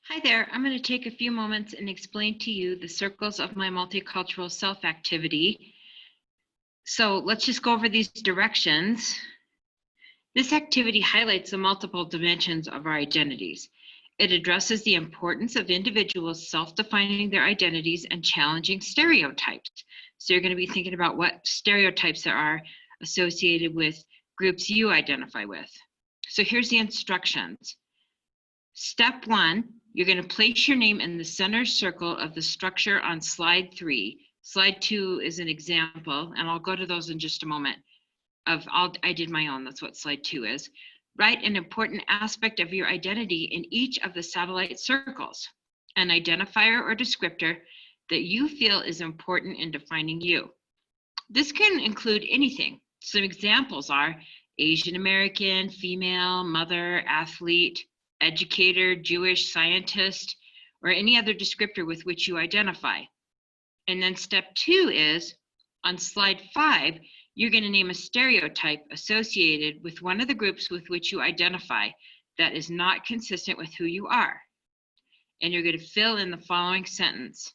Hi there, I'm going to take a few moments and explain to you the circles of my multicultural self activity. So let's just go over these directions. This activity highlights the multiple dimensions of our identities. It addresses the importance of individuals self-defining their identities and challenging stereotypes. So you're going to be thinking about what stereotypes there are associated with groups you identify with. So here's the instructions. Step 1, you're going to place your name in the center circle of the structure on slide 3. Slide 2 is an example, and I'll go to those in just a moment. I did my own, that's what slide 2 is. Write an important aspect of your identity in each of the satellite circles, an identifier or descriptor that you feel is important in defining you. This can include anything. Some examples are Asian American, female, mother, athlete, educator, Jewish, scientist, or any other descriptor with which you identify. And then step 2 is, on slide 5, you're going to name a stereotype associated with one of the groups with which you identify that is not consistent with who you are. And you're going to fill in the following sentence.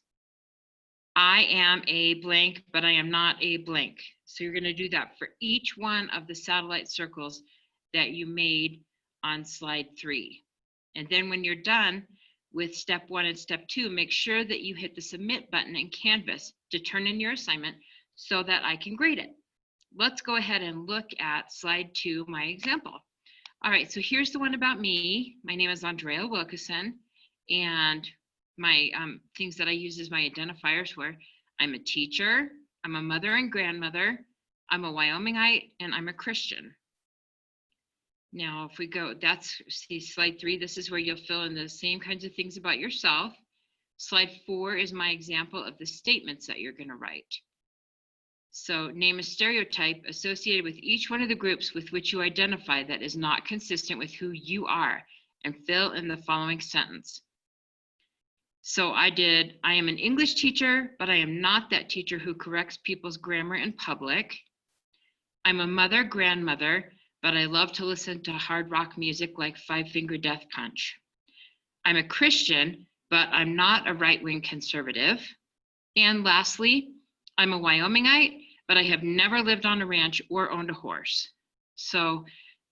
I am a blank, but I am not a blank. So you're going to do that for each one of the satellite circles that you made on slide 3. And then when you're done with step 1 and step 2, make sure that you hit the submit button in Canvas to turn in your assignment so that I can grade it. Let's go ahead and look at slide 2, my example. All right, so here's the one about me. My name is Andrea Wilkeson, and my things that I use as my identifiers were I'm a teacher, I'm a mother and grandmother, I'm a Wyomingite, and I'm a Christian. Now, if we go, see slide 3, this is where you'll fill in the same kinds of things about yourself. Slide 4 is my example of the statements that you're going to write. So name a stereotype associated with each one of the groups with which you identify that is not consistent with who you are, and fill in the following sentence. So I am an English teacher, but I am not that teacher who corrects people's grammar in public. I'm a mother, grandmother, but I love to listen to hard rock music like Five Finger Death Punch. I'm a Christian, but I'm not a right-wing conservative. And lastly, I'm a Wyomingite, but I have never lived on a ranch or owned a horse. So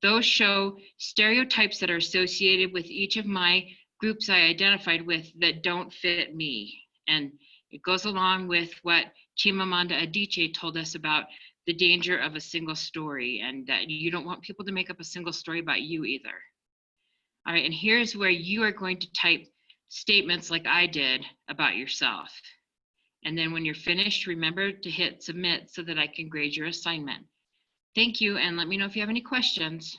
those show stereotypes that are associated with each of my groups I identified with that don't fit me. And it goes along with what Chimamanda Adichie told us about the danger of a single story, and that you don't want people to make up a single story about you either. All right, and here's where you are going to type statements like I did about yourself. And then when you're finished, remember to hit submit so that I can grade your assignment. Thank you, and let me know if you have any questions.